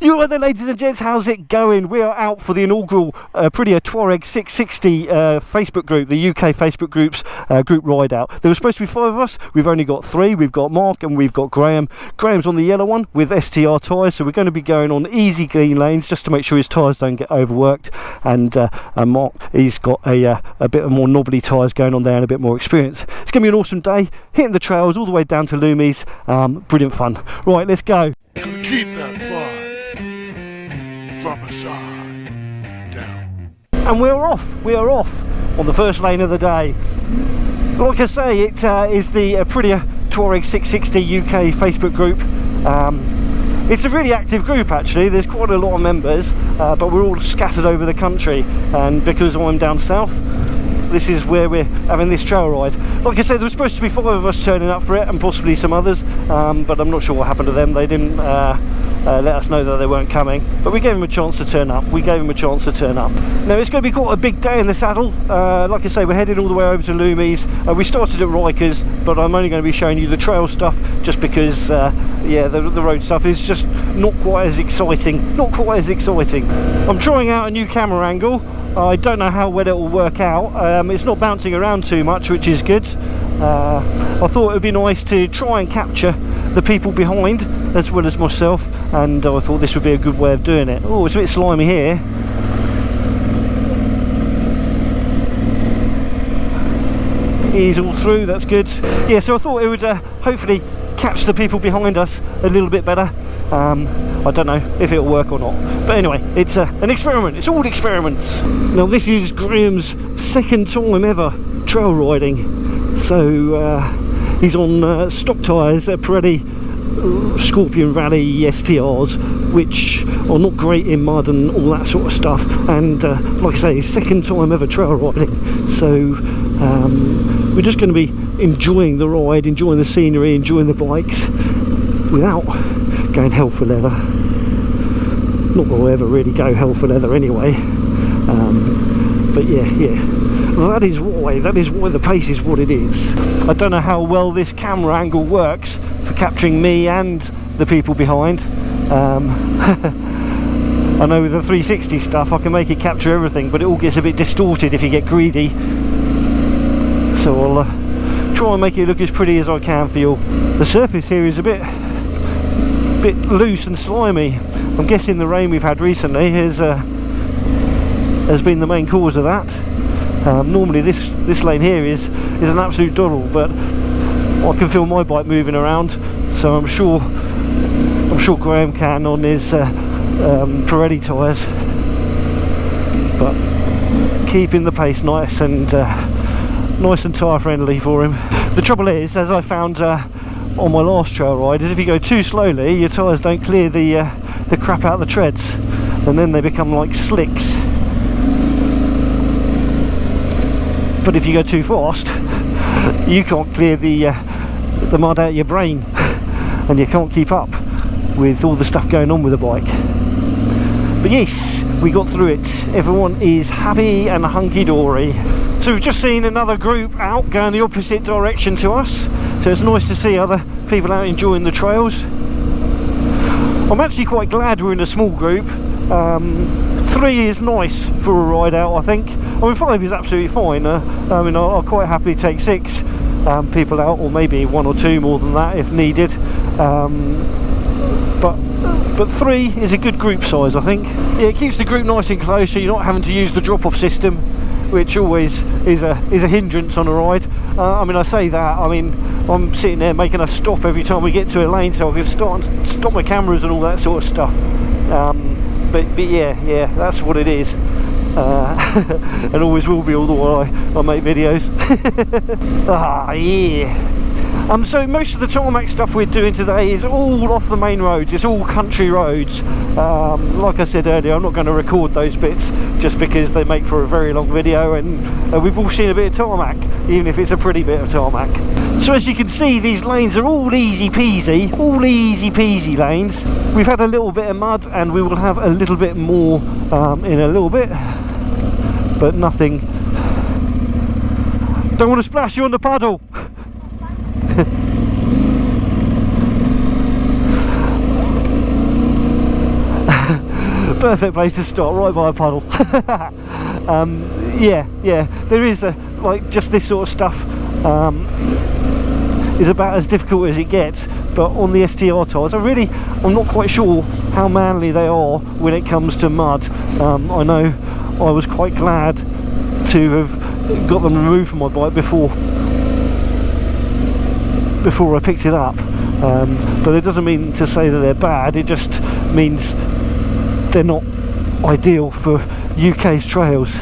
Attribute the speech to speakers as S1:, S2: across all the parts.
S1: You are there, ladies and gents, how's it going? We are out for the inaugural Aprilia Tuareg 660 Facebook group, the UK Facebook group's group ride out. There was supposed to be 5 of us, we've only got 3. We've got Mark and we've got Graham. Graham's on the yellow one with STR tyres, so we're going to be going on easy clean lanes just to make sure his tyres don't get overworked, and Mark, he's got a bit of more knobbly tyres going on there and a bit more experience. It's going to be an awesome day, hitting the trails all the way down to Loomies. Brilliant fun. Right, let's go.
S2: Keep that bar. Rubber side down.
S1: And we are off on the first lane of the day. Like I say, it is the Aprilia Tuareg 660 UK Facebook group. It's a really active group actually. There's quite a lot of members, but we're all scattered over the country, and because I'm down south, this is where we're having this trail ride. Like I said, there was supposed to be 5 of us turning up for it, and possibly some others, but I'm not sure what happened to them. They didn't let us know that they weren't coming, but we gave them a chance to turn up. Now it's going to be quite a big day in the saddle. Like I say, we're heading all the way over to Loomies. We started at Rikers, but I'm only going to be showing you the trail stuff just because yeah, the road stuff is just not quite as exciting. I'm trying out a new camera angle. I don't know how well it will work out. It's not bouncing around too much, which is good. I thought it would be nice to try and capture the people behind as well as myself, and I thought this would be a good way of doing it. Oh, it's a bit slimy here. Ease all through, that's good. Yeah, so I thought it would hopefully catch the people behind us a little bit better. I don't know if it'll work or not, but anyway, it's an experiment. It's all experiments. Now this is Graham's second time ever trail riding, so he's on stock tyres, Pirelli Scorpion Rally STRs, which are not great in mud and all that sort of stuff, and like I say, his second time ever trail riding, so we're just going to be enjoying the ride, enjoying the scenery, enjoying the bikes without going hell for leather. Not that I'll ever really go hell for leather anyway, but yeah, that is why the pace is what it is. I don't know how well this camera angle works for capturing me and the people behind. I know with the 360 stuff I can make it capture everything, but it all gets a bit distorted if you get greedy, so I'll try and make it look as pretty as I can for you. The surface here is a bit loose and slimy. I'm guessing the rain we've had recently has been the main cause of that. Normally this lane here is an absolute doddle, but I can feel my bike moving around, so I'm sure Graham can on his Pirelli tyres, but keeping the pace nice and tyre friendly for him. The trouble is, as I found on my last trail ride, is if you go too slowly, your tyres don't clear the crap out of the treads, and then they become like slicks. But if you go too fast, you can't clear the mud out of your brain, and you can't keep up with all the stuff going on with the bike. But yes, we got through it. Everyone is happy and hunky-dory. So we've just seen another group out going the opposite direction to us, so it's nice to see other people out enjoying the trails. I'm actually quite glad we're in a small group. 3 is nice for a ride out, I think. I mean, 5 is absolutely fine. I mean, I'll quite happily take 6 people out, or maybe 1 or 2 more than that if needed. But 3 is a good group size, I think. Yeah, it keeps the group nice and close, so you're not having to use the drop-off system, which always is a hindrance on a ride. I mean, I say that, I mean, I'm sitting there making us stop every time we get to a lane, so I can stop my cameras and all that sort of stuff. But yeah, that's what it is. And always will be all the while I make videos. Yeah. So most of the tarmac stuff we're doing today is all off the main roads. It's all country roads. Like I said earlier, I'm not going to record those bits just because they make for a very long video, and we've all seen a bit of tarmac, even if it's a pretty bit of tarmac. So as you can see, these lanes are all easy peasy lanes. We've had a little bit of mud, and we will have a little bit more in a little bit, but nothing. Don't want to splash you on the puddle. Perfect place to start, right by a puddle. Yeah, there is like just this sort of stuff is about as difficult as it gets, but on the STR tyres I'm not quite sure how manly they are when it comes to mud. I know I was quite glad to have got them removed from my bike before I picked it up, but it doesn't mean to say that they're bad, it just means they're not ideal for UK's trails.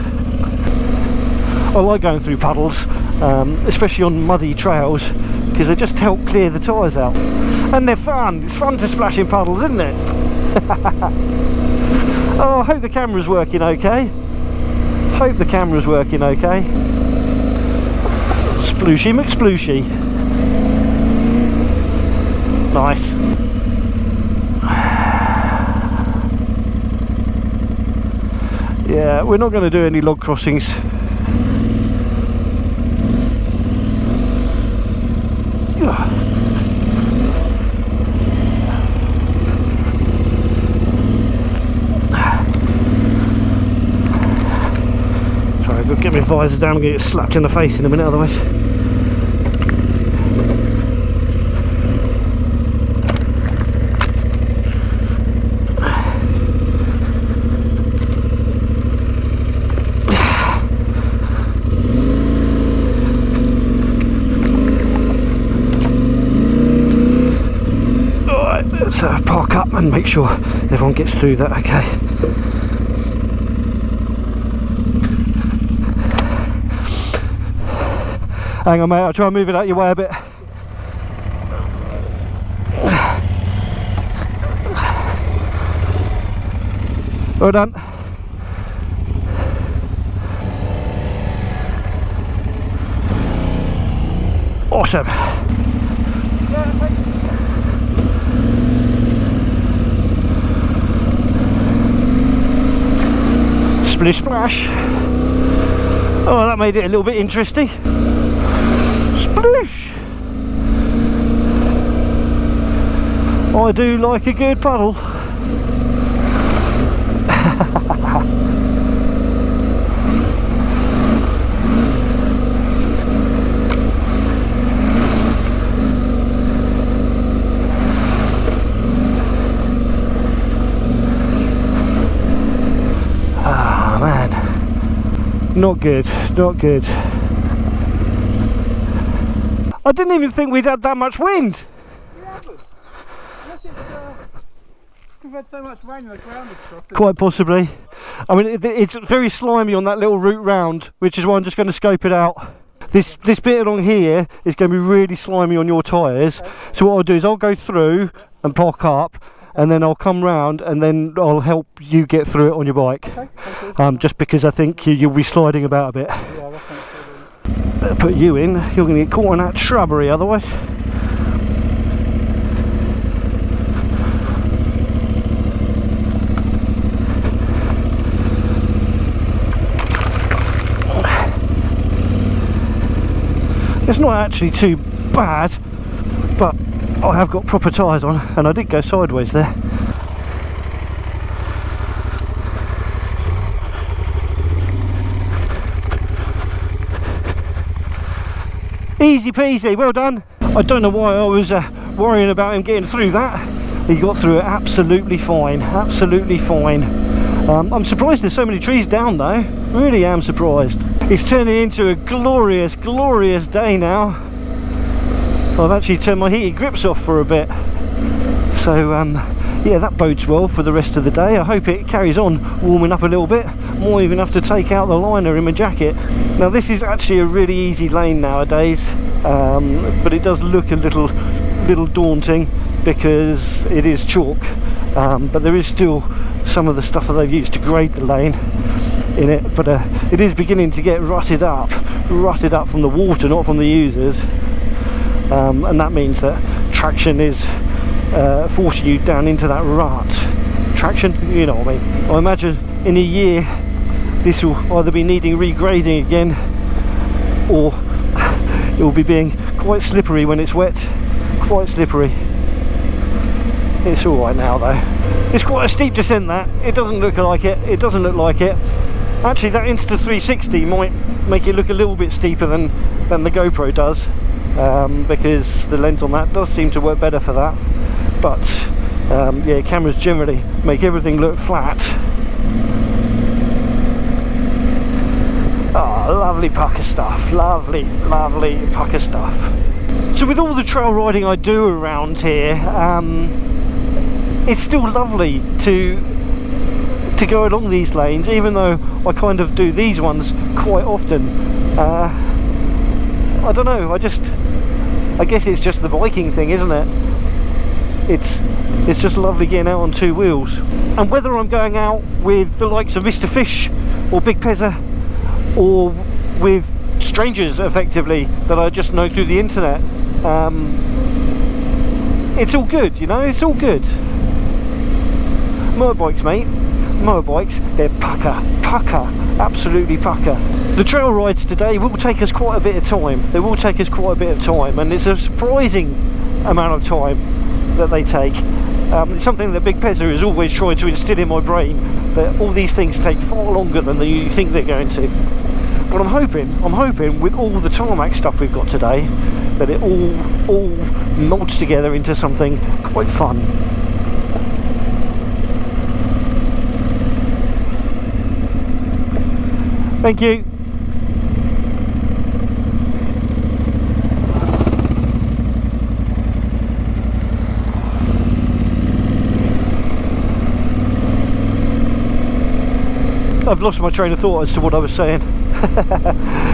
S1: I like going through puddles, especially on muddy trails, because they just help clear the tyres out, and they're fun. It's fun to splash in puddles, isn't it? Oh, I hope the camera's working okay. Hope the camera's working okay. Splooshy McSplooshy. Nice. Yeah, we're not going to do any log crossings. Sorry, I've got to get my visor down and get slapped in the face in a minute otherwise. Park up and make sure everyone gets through that okay. Hang on mate, I'll try and move it out your way a bit. Well done. Awesome. Splish splash. Oh, that made it a little bit interesting. Splish. I do like a good puddle. Not good, not good. I didn't even think we'd had that much wind.
S3: We haven't. Unless we've had so much rain on the ground and stuff.
S1: Quite possibly. I mean, it's very slimy on that little route round, which is why I'm just going to scope it out. This bit along here is going to be really slimy on your tyres. Okay. So what I'll do is I'll go through and park up, and then I'll come round and then I'll help you get through it on your bike. Okay, just because I think you'll be sliding about a bit.
S3: Yeah, I
S1: better put you in, you're going to get caught in that shrubbery otherwise. It's not actually too bad, but I have got proper tyres on and I did go sideways there. Easy peasy, well done. I don't know why I was worrying about him getting through that. He got through it absolutely fine, absolutely fine. I'm surprised there's so many trees down though, really am surprised. It's turning into a glorious, glorious day now. I've actually turned my heated grips off for a bit, so yeah, that bodes well for the rest of the day. I hope it carries on warming up a little bit. Might even have to take out the liner in my jacket. Now this is actually a really easy lane nowadays, but it does look a little daunting because it is chalk, but there is still some of the stuff that they've used to grade the lane in it, but it is beginning to get rutted up from the water, not from the users. And that means that traction is forcing you down into that rut. Traction, you know what I mean. I imagine in a year this will either be needing regrading again, or it will be being quite slippery when it's wet. Quite slippery. It's alright now though. It's quite a steep descent that. It doesn't look like it. It doesn't look like it. Actually, that Insta360 might make it look a little bit steeper than the GoPro does, because the lens on that does seem to work better for that. But yeah, cameras generally make everything look flat. Oh, lovely pucker stuff. Lovely, lovely pucker stuff. So with all the trail riding I do around here, it's still lovely to go along these lanes, even though I kind of do these ones quite often. I don't know, I guess it's just the biking thing, isn't it? It's just lovely getting out on two wheels. And whether I'm going out with the likes of Mr. Fish or Big Pezza, or with strangers effectively that I just know through the internet, it's all good, you know, it's all good. Motorbikes, mate, motorbikes, they're pucker, absolutely pucker. The trail rides today will take us quite a bit of time. They will take us quite a bit of time, and it's a surprising amount of time that they take. It's something that Big Pezza is always trying to instill in my brain, that all these things take far longer than you think they're going to. But I'm hoping with all the tarmac stuff we've got today, that it all molds together into something quite fun. Thank you. I've lost my train of thought as to what I was saying.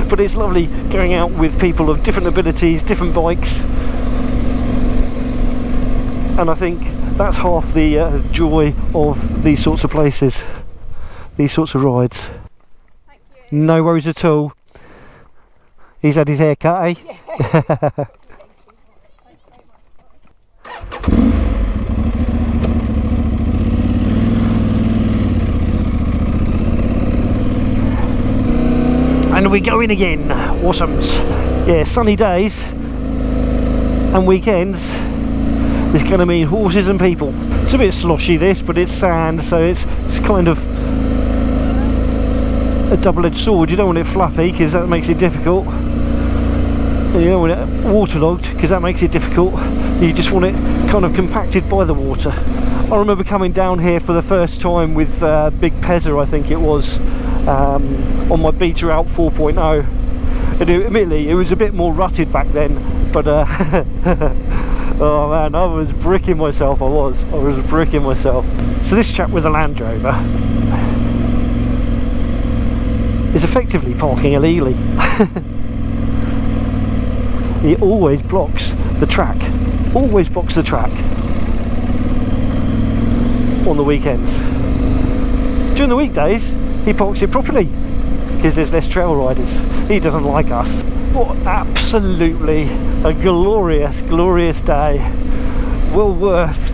S1: But it's lovely going out with people of different abilities, different bikes, and I think that's half the joy of these sorts of places, these sorts of rides.
S4: Thank you.
S1: No worries at all. He's had his hair cut, eh?
S4: Yeah.
S1: And we're going again. Awesomes. Yeah, sunny days and weekends is going to mean horses and people. It's a bit sloshy this, but it's sand, so it's kind of a double-edged sword. You don't want it fluffy because that makes it difficult. You don't want it waterlogged because that makes it difficult. You just want it kind of compacted by the water. I remember coming down here for the first time with Big Pezza, I think it was, on my Beta Out 4.0, and admittedly it was a bit more rutted back then, but oh man, I was bricking myself. I was bricking myself. So this chap with a Land Rover is effectively parking illegally. He always blocks the track, always blocks the track on the weekends. During the weekdays he parks it properly because there's less trail riders. He doesn't like us. What absolutely a glorious day. Well worth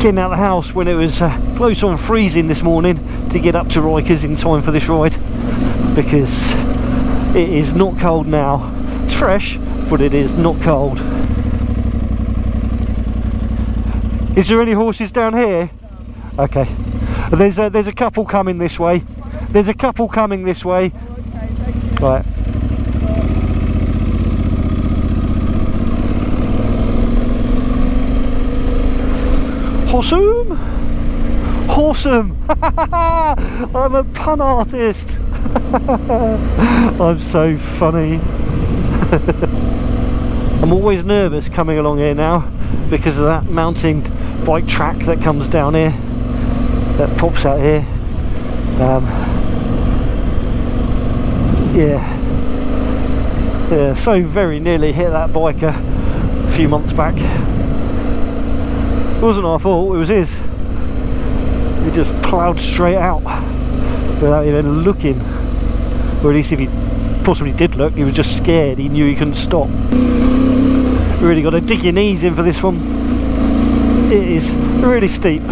S1: getting out of the house when it was close on freezing this morning to get up to Rikers in time for this ride, because it is not cold now. It's fresh, but it is not cold. Is there any horses down here? Okay. There's a couple coming this way. There's a couple coming this way. Right. Horsum! Horsum! I'm a pun artist! I'm so funny. I'm always nervous coming along here now because of that mountain bike track that comes down here, that pops out here. Yeah, so very nearly hit that biker a few months back. It wasn't our fault, it was his. He just ploughed straight out without even looking, or at least if he possibly did look, he was just scared. He knew he couldn't stop. You really got to dig your knees in for this one. It is really steep.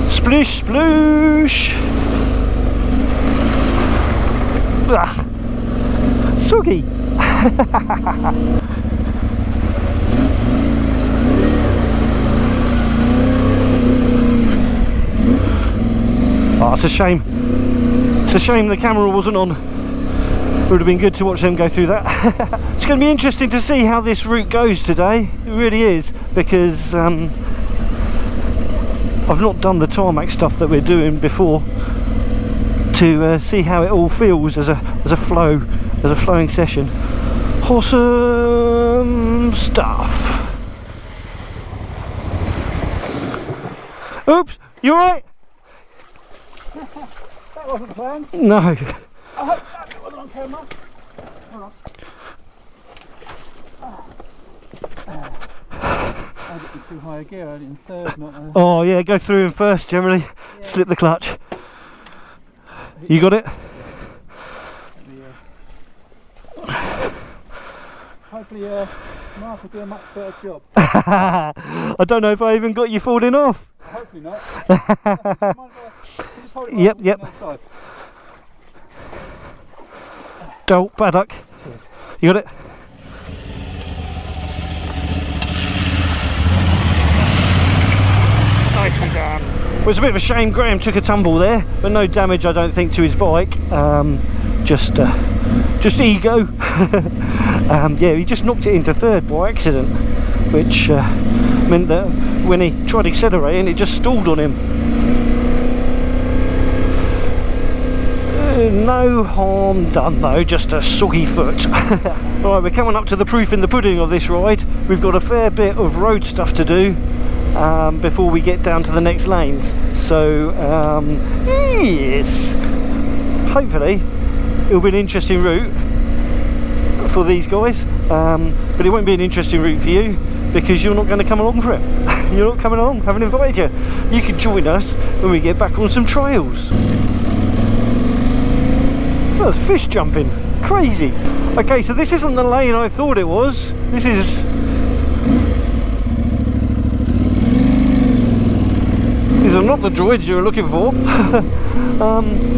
S1: Splish sploosh. Ugh. Soggy. Oh, it's a shame. It's a shame the camera wasn't on. It would have been good to watch them go through that. It's going to be interesting to see how this route goes today. It really is, because I've not done the tarmac stuff that we're doing before, to see how it all feels as a flowing session. Awesome stuff. Oops, you alright?
S3: That wasn't planned.
S1: No.
S3: I hope that wasn't on camera. Hold on. I did it too high a gear, I did it in third, not a...
S1: Oh yeah, go through in first generally. Yeah. Slip the clutch. You got it?
S3: Hopefully Mark will do a much better job.
S1: I don't know if I even got you falling off.
S3: Hopefully not.
S1: Yep. Dolt, paddock.
S3: Cheers.
S1: You got it? Nicely done. Well, it's a bit of a shame Graham took a tumble there, but no damage I don't think to his bike. Just ego. Yeah, he just knocked it into third by accident, which meant that when he tried accelerating it just stalled on him. No harm done though, just a soggy foot. Right, we're coming up to the proof in the pudding of this ride. We've got a fair bit of road stuff to do before we get down to the next lanes, so yes, hopefully it'll be an interesting route for these guys, but it won't be an interesting route for you because you're not going to come along for it. You're not coming along, haven't invited you. You can join us when we get back on some trails. Oh, there's fish jumping, crazy. Okay, so this isn't the lane I thought it was. These are not the droids you're looking for.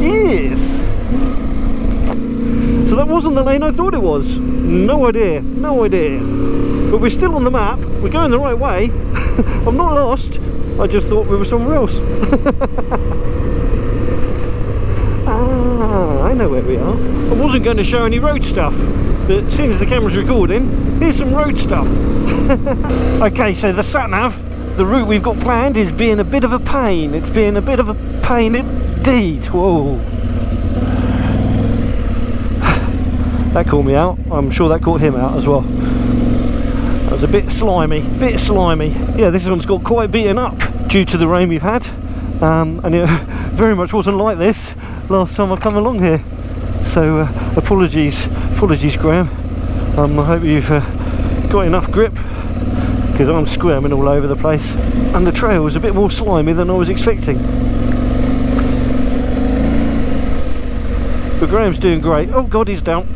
S1: Yes. So that wasn't the lane I thought it was. No idea. But we're still on the map. We're going the right way. I'm not lost. I just thought we were somewhere else. I know where we are. I wasn't going to show any road stuff, but as soon as the camera's recording, here's some road stuff. Okay, so the satnav, the route we've got planned, is being a bit of a pain. It's being a bit of a pain indeed. Whoa. That caught me out. I'm sure that caught him out as well. That was a bit slimy, Yeah, this one's got quite beaten up due to the rain we've had. And it very much wasn't like this last time I come along here. So apologies Graham. I hope you've got enough grip, because I'm squirming all over the place. And the trail was a bit more slimy than I was expecting. But Graham's doing great. Oh God, he's down.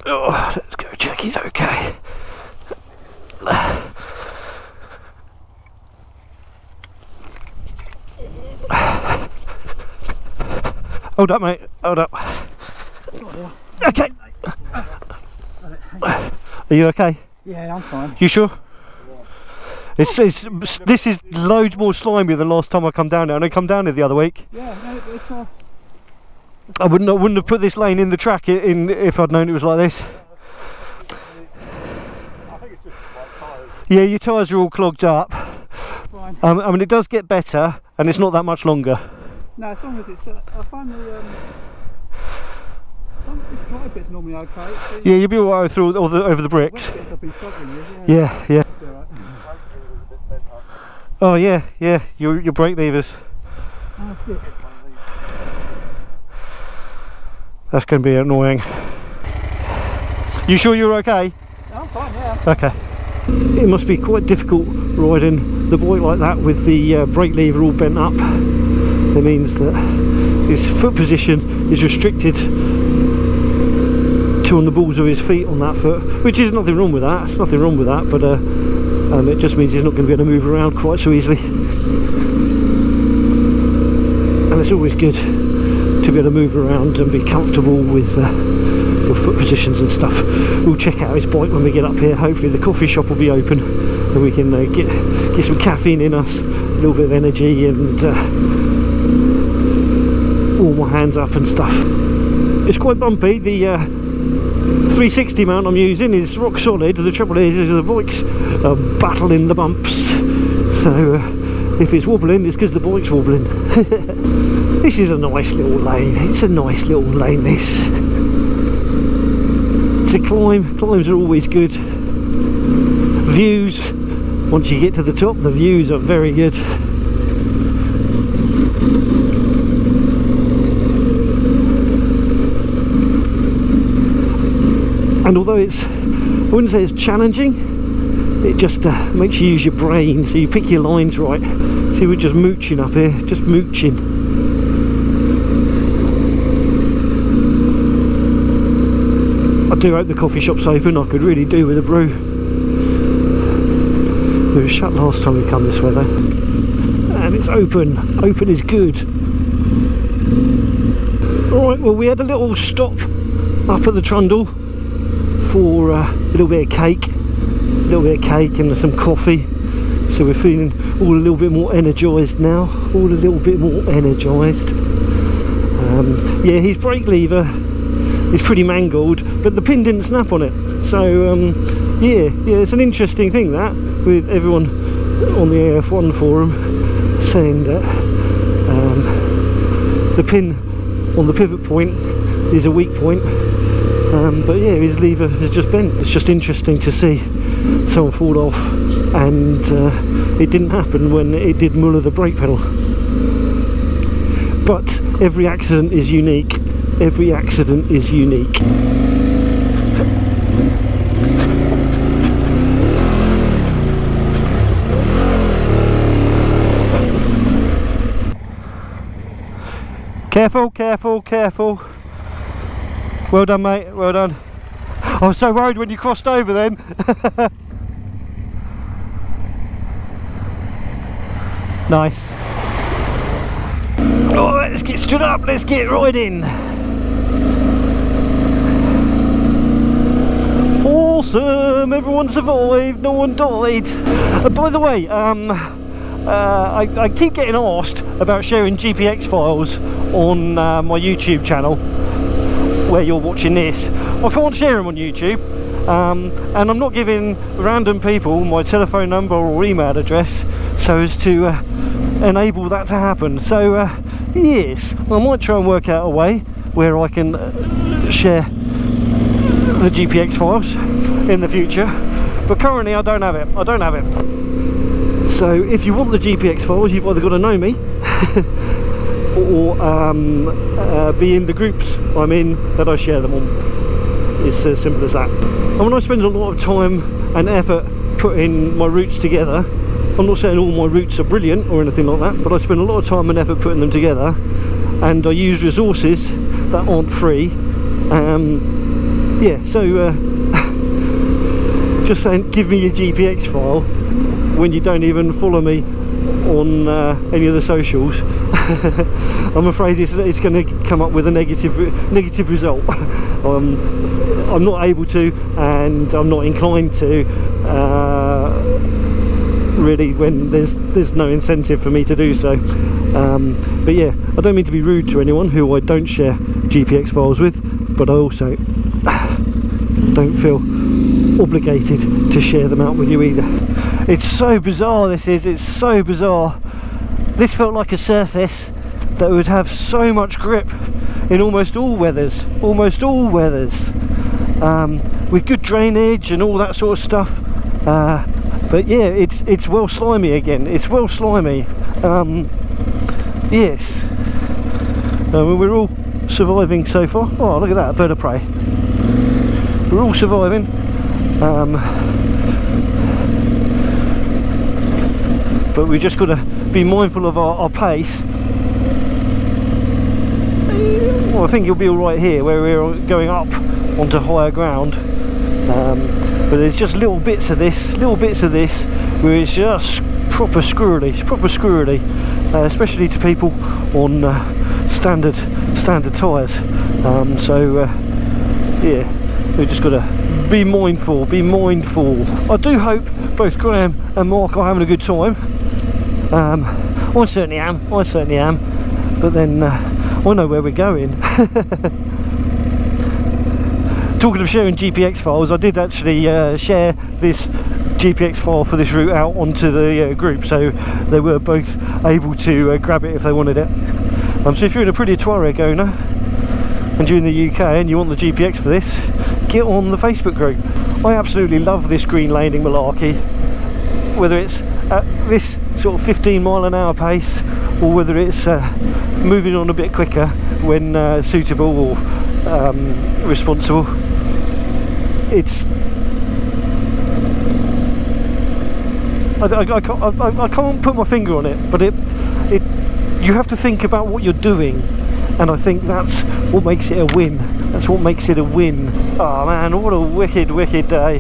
S1: Oh, let's go check he's okay. Hold up, mate. Hold up. Okay. Are you okay?
S3: Yeah, I'm fine.
S1: You sure? This is loads more slimy than last time I come down here. I come down here the other week.
S3: Yeah, no, it's not.
S1: I wouldn't have put this lane in the track if I'd known it was like this.
S2: I think it's just like tyres.
S1: Yeah, your tyres are all clogged up.
S3: Fine.
S1: I mean, it does get better, and it's not that much longer.
S3: No, as long as it's, I find the this dry bit's normally okay.
S1: Yeah, you'll be alright through over the bricks.
S3: Wet bits I've been struggling with.
S1: Yeah.
S3: Right.
S1: Oh yeah, your brake levers.
S3: Oh, shit.
S1: That's going to be annoying. You sure you're okay?
S3: I'm fine, yeah.
S1: Okay. It must be quite difficult riding the bike like that with the brake lever all bent up. It means that his foot position is restricted to on the balls of his feet on that foot, which is nothing wrong with that. There's nothing wrong with that, but it just means he's not going to be able to move around quite so easily. And it's always good to be able to move around and be comfortable with foot positions and stuff. We'll check out his bike when we get up here. Hopefully the coffee shop will be open so we can get some caffeine in us, a little bit of energy, and warm my hands up and stuff. It's quite bumpy. The 360 mount I'm using is rock solid. The trouble is the bike's battling the bumps, so if it's wobbling, it's because the bike's wobbling. This is a nice little lane. It's a nice little lane, this. To climbs are always good. Views, once you get to the top, the views are very good. And although I wouldn't say it's challenging, it just makes you use your brain, so you pick your lines right. See, we're just mooching up here, just mooching. I do hope the coffee shop's open. I could really do with a brew. It was shut last time we come this way though. And it's open. Open is good. Alright, well, we had a little stop up at the Trundle for a little bit of cake. And some coffee. So we're feeling all a little bit more energised now. Yeah, his brake lever is pretty mangled, but the pin didn't snap on it. So yeah, it's an interesting thing, that, with everyone on the AF1 forum saying that the pin on the pivot point is a weak point. But yeah, his lever has just bent. It's just interesting to see someone fall off, and it didn't happen when it did muller the brake pedal. But every accident is unique. Every accident is unique. Careful, careful, careful. Well done, mate, well done. I was so worried when you crossed over then. Nice. Alright, let's get stood up, let's get riding. Awesome, everyone survived, no one died. By the way, I keep getting asked about sharing GPX files on my YouTube channel, where you're watching this. I can't share them on YouTube, and I'm not giving random people my telephone number or email address so as to enable that to happen. So yes, I might try and work out a way where I can share the GPX files in the future, but currently I don't have it. So if you want the GPX files, you've either got to know me or be in the groups I'm in that I share them on. It's as simple as that. And when I spend a lot of time and effort putting my routes together, I'm not saying all my routes are brilliant or anything like that, but I spend a lot of time and effort putting them together, and I use resources that aren't free. Yeah, so just saying, give me your GPX file when you don't even follow me on any of the socials. I'm afraid it's going to come up with a negative result. I'm not able to, and I'm not inclined to, really, when there's no incentive for me to do so. But yeah, I don't mean to be rude to anyone who I don't share GPX files with, but I also don't feel obligated to share them out with you either. It's so bizarre, this is, it's so bizarre. This felt like a surface that would have so much grip in almost all weathers, with good drainage and all that sort of stuff. But yeah, it's well slimy again. It's well slimy. Yes. We're all surviving so far. Oh, look at that, a bird of prey. We're all surviving. But we just got to be mindful of our pace. Well, I think you'll be all right here, where we're going up onto higher ground. But there's just little bits of this where it's just proper squirrely, especially to people on standard tyres. So yeah, we've just got to be mindful, be mindful. I do hope both Graham and Mark are having a good time. I certainly am, but then I know where we're going. Talking of sharing GPX files, I did actually share this GPX file for this route out onto the group, so they were both able to grab it if they wanted it. So if you're an Aprilia Tuareg owner and you're in the UK and you want the GPX for this, get on the Facebook group. I absolutely love this green laning malarkey, whether it's at this sort of 15 mile an hour pace or whether it's moving on a bit quicker when suitable or responsible. It's I can't put my finger on it, but you have to think about what you're doing, and I think that's what makes it a win. That's what makes it a win. Oh man, what a wicked day.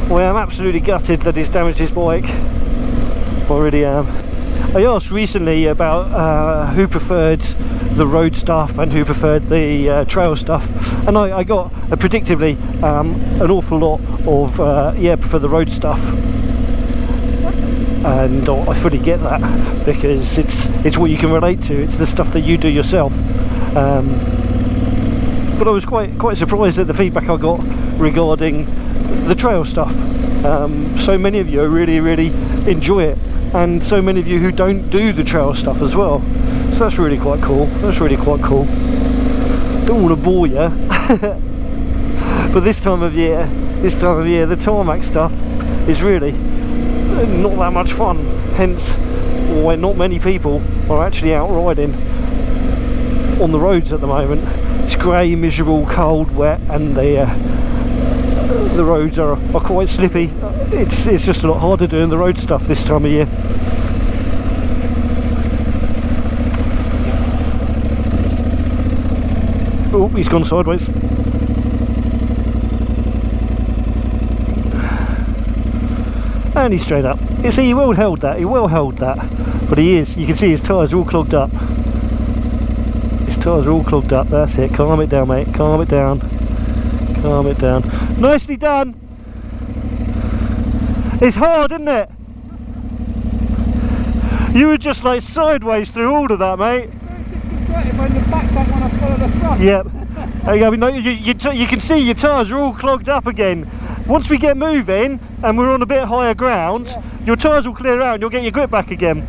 S1: Well, I am absolutely gutted that he's damaged his bike. I really am. I asked recently about who preferred the road stuff and who preferred the trail stuff, and I got predictably an awful lot of prefer the road stuff. And I fully get that, because it's what you can relate to. It's the stuff that you do yourself. But I was quite surprised at the feedback I got regarding the trail stuff. So many of you really enjoy it, and so many of you who don't do the trail stuff as well. So that's really quite cool. Don't want to bore you, but this time of year, the tarmac stuff is really not that much fun, hence why not many people are actually out riding on the roads at the moment. It's grey, miserable, cold, wet, and the roads are quite slippy. It's just a lot harder doing the road stuff this time of year. Oh, he's gone sideways. And he's straight up. You see, he well held that, but you can see his tyres are all clogged up. That's it. Calm it down, mate, calm it down. Nicely done. It's hard, isn't it? You were just like sideways through all of that, mate.
S3: When the back when I follow the front.
S1: Yep. You can see your tyres are all clogged up again. Once we get moving and we're on a bit higher ground, yeah, your tyres will clear out and you'll get your grip back again.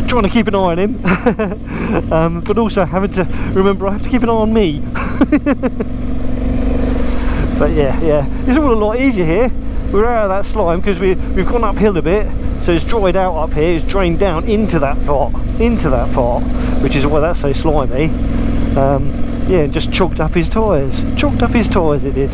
S1: Trying to keep an eye on him, but also having to remember I have to keep an eye on me. But yeah, it's all a lot easier here. We're out of that slime because we've gone uphill a bit, so it's dried out up here. It's drained down into that part, which is why that's so slimy. Yeah, and just chalked up his tyres. It did.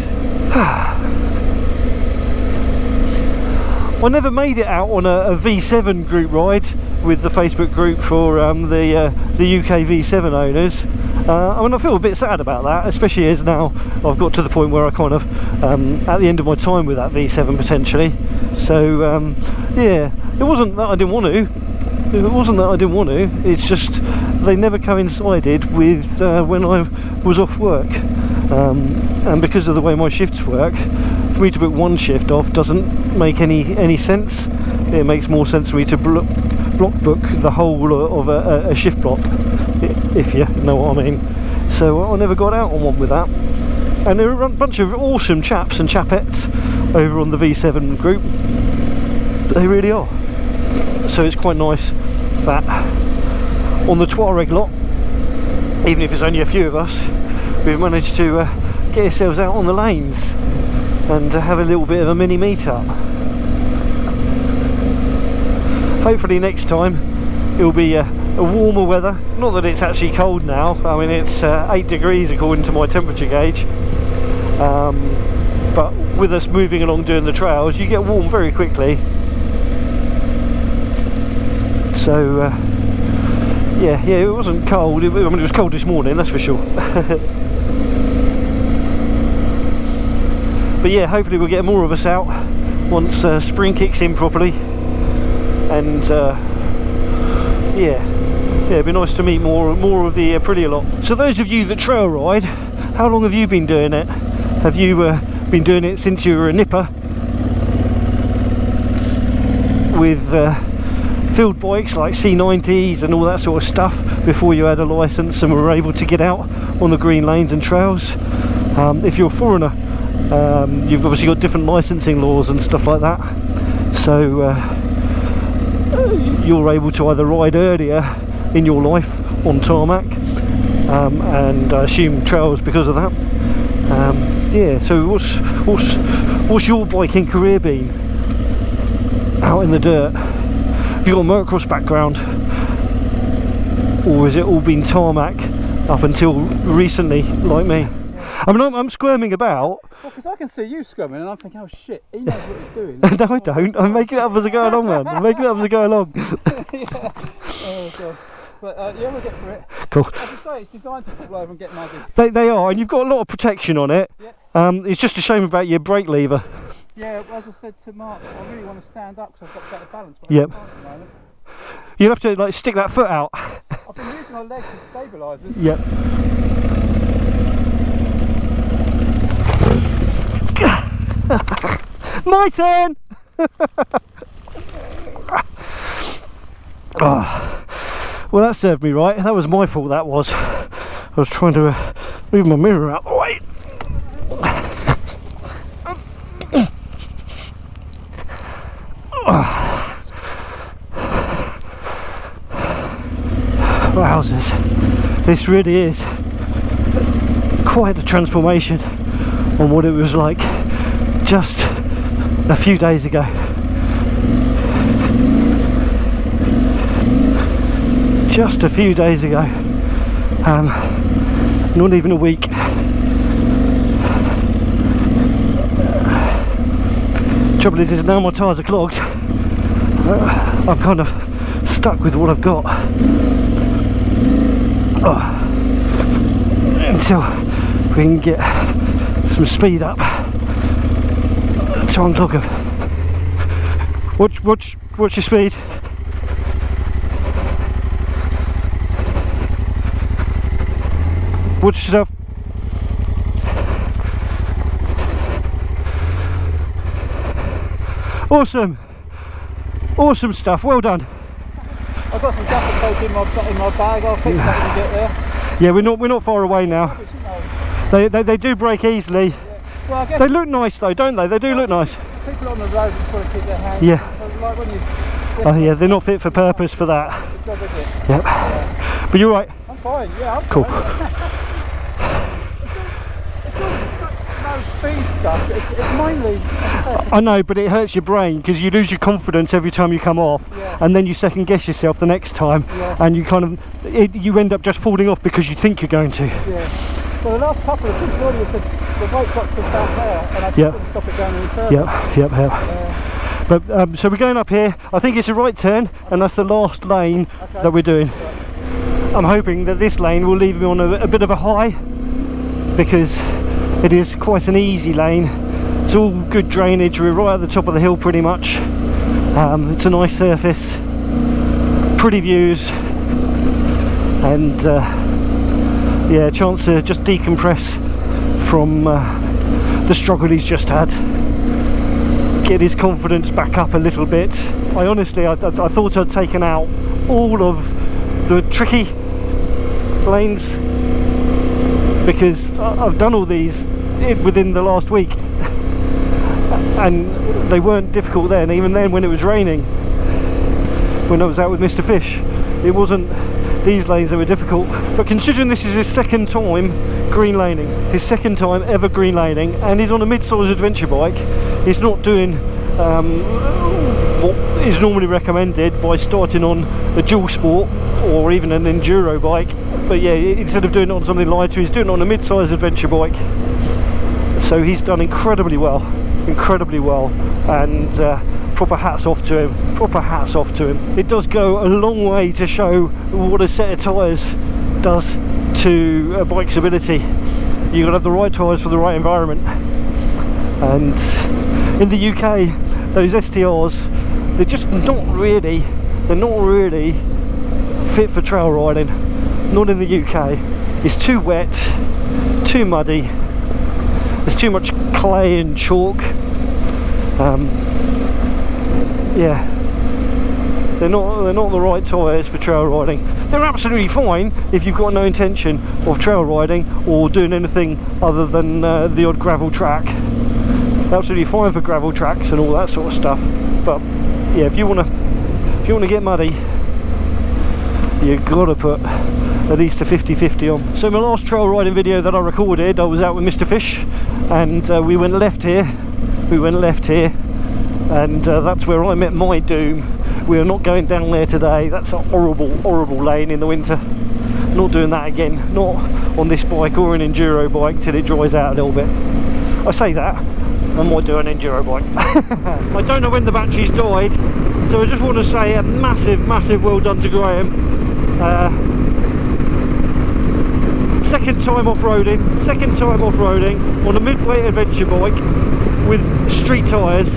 S1: I never made it out on a V7 group ride with the Facebook group for the UK V7 owners. I mean, I feel a bit sad about that, especially as now I've got to the point where I kind of at the end of my time with that V7 potentially. So yeah, it wasn't that I didn't want to. It's just they never coincided with when I was off work, and because of the way my shifts work, for me to book one shift off doesn't make any sense. It makes more sense for me to block book the whole of a shift block, if you know what I mean. So I never got out on one with that. And there are a bunch of awesome chaps and chapettes over on the V7 group. They really are. So it's quite nice that on the Tuareg lot, even if it's only a few of us, we've managed to get ourselves out on the lanes and have a little bit of a mini meet-up. Hopefully next time it'll be a warmer weather. Not that it's actually cold now. I mean, it's 8 degrees according to my temperature gauge, but with us moving along doing the trails, you get warm very quickly. So yeah, it wasn't cold. I mean, it was cold this morning, that's for sure. But yeah, hopefully we'll get more of us out once spring kicks in properly, and yeah, it'd be nice to meet more of the Aprilia lot. So those of you that trail ride, how long have you been doing it? Have you been doing it since you were a nipper with field bikes like C90s and all that sort of stuff before you had a license and were able to get out on the green lanes and trails? If you're a foreigner, you've obviously got different licensing laws and stuff like that, so you're able to either ride earlier in your life on tarmac, and I assume trails because of that. Yeah, so what's your biking career been out in the dirt? Have you got a motocross background, or has it all been tarmac up until recently, like me? I mean, I'm squirming about.
S3: Well, because I can see you squirming and I'm thinking, oh shit, he knows what he's doing.
S1: No, I don't. I'm making it up as I go along, man. I'm making it up as I go along.
S3: Yeah. Oh god. But yeah, we'll get through it.
S1: Cool.
S3: As I say, it's designed to fall over and get muddy.
S1: They are, and you've got a lot of protection on it.
S3: Yeah.
S1: It's just a shame about your brake lever.
S3: Yeah, as I said to Mark, I really want to stand up because I've got better balance, but
S1: Yep.
S3: I can't at the moment.
S1: You'll have to like stick that foot out.
S3: I've been using my legs as stabilisers.
S1: Yep. My turn! Oh, well, that served me right. That was my fault, that was. I was trying to move my mirror out the way. Wowzers. This really is quite a transformation on what it was like just a few days ago. Just a few days ago, not even a week. Trouble is now my tyres are clogged. I'm kind of stuck with what I've got until we can get some speed up to unclog them. Watch your speed. Watch yourself. Awesome. Awesome stuff. Well done.
S3: I've got some Doubletake in my bag. I'll fix that when we get there.
S1: Yeah, we're not far away now. They do break easily.
S3: Yeah. Well, I guess
S1: They look nice though, don't they? They do look nice.
S3: people on the road just want to keep their hands.
S1: Yeah.
S3: So like when you,
S1: Oh yeah, they're not fit for purpose for that.
S3: it's a job, is it?
S1: Yep. But you're right.
S3: I'm fine. Yeah, I'm
S1: Cool.
S3: fine. It's all such slow speed stuff. It's mainly.
S1: I know, but it hurts your brain because you lose your confidence every time you come off,
S3: Yeah.
S1: and then you second guess yourself the next time,
S3: Yeah.
S1: and you kind of you end up just falling off because you think you're going to.
S3: Yeah. Well, the last couple of things really because the weight got to about there, and I just
S1: Yep.
S3: couldn't stop it going any further.
S1: Yep. But so we're going up here. I think it's a right turn, and that's the last lane
S3: Okay.
S1: that we're doing. I'm hoping that this lane will leave me on a bit of a high, because it is quite an easy lane. It's all good drainage. We're right at the top of the hill pretty much. It's a nice surface, pretty views, and yeah, a chance to just decompress from the struggle he's just had. Get his confidence back up a little bit. I honestly, I thought I'd taken out all of the tricky lanes because I've done all these within the last week, and they weren't difficult then. Even then, when it was raining, when I was out with Mr. Fish, it wasn't these lanes that were difficult. But considering this is his second time green laning, his second time ever green laning, and he's on a mid-size adventure bike, he's not doing what is normally recommended by starting on a dual sport or even an enduro bike. But yeah, instead of doing it on something lighter, he's doing it on a mid-size adventure bike. So he's done incredibly well, and proper hats off to him, proper hats off to him. It does go a long way to show what a set of tyres does to a bike's ability. You've got to have the right tyres for the right environment, and in the UK those STRs, they're not really fit for trail riding. Not in the UK. It's too wet, too muddy. There's too much clay and chalk. Yeah, they're not the right tyres for trail riding. They're absolutely fine if you've got no intention of trail riding or doing anything other than the odd gravel track. Absolutely fine for gravel tracks and all that sort of stuff. But yeah, if you want to get muddy, you've got to put at least a 50/50 on. So my last trail riding video that I recorded, I was out with Mr. Fish, and we went left here, and that's where I met my doom. We are not going down there today. That's a horrible lane in the winter. Not doing that again, not on this bike or an enduro bike till it dries out a little bit. I say that, I might do an enduro bike. I don't know when the batteries died, so I just want to say a massive well done to Graham. Second time off-roading on a mid-weight adventure bike with street tyres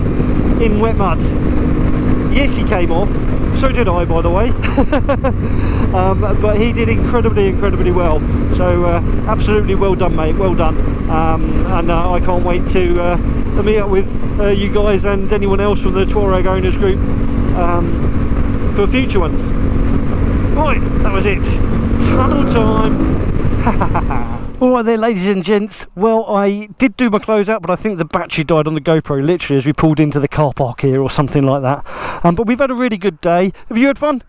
S1: in wet mud. Yes, he came off, so did I, by the way. But he did incredibly well, so absolutely well done, mate, well done. And I can't wait to meet up with you guys and anyone else from the Tuareg owners group for future ones. Right, that was it. Tunnel time. Alright there, ladies and gents, well, I did do my closeout, but I think the battery died on the GoPro literally as we pulled into the car park here or something like that. But we've had a really good day. Have you had fun?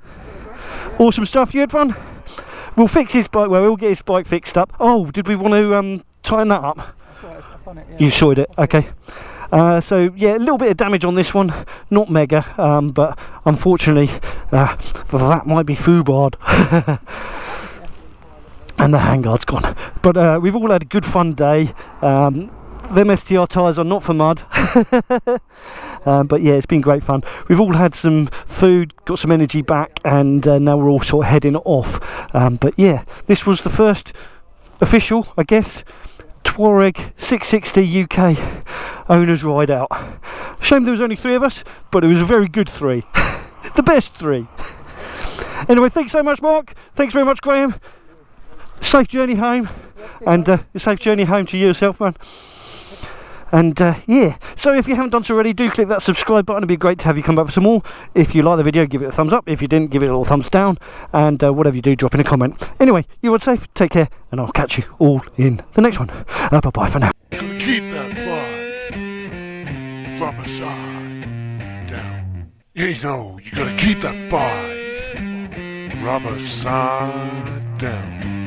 S1: Awesome stuff. You had fun? We'll fix his bike, well, we'll get his bike fixed up. Oh, did we want to tighten that up?
S3: I've done it, yeah.
S1: You sorted it, okay. So yeah, a little bit of damage on this one, not mega, but unfortunately that might be foobarred. And the handguard's gone. But we've all had a good fun day. Them STR tyres are not for mud. But yeah, it's been great fun. We've all had some food, got some energy back, and now we're all sort of heading off. But yeah, this was the first official, I guess, Tuareg 660 UK owners ride out. Shame there was only 3 of us, but it was a very good 3. The best 3. Anyway, thanks so much, Mark. Thanks very much, Graham. Safe journey home, and a safe journey home to yourself, man. And yeah, so if you haven't done so already, do click that subscribe button. It'd be great to have you come back for some more. If you like the video, give it a thumbs up. If you didn't, give it a little thumbs down, and whatever you do, drop in a comment. Anyway, you are safe, take care, and I'll catch you all in the next one. Bye bye for now.
S2: Keep that bike rubber side down. You know, you gotta keep that bike rubber side down.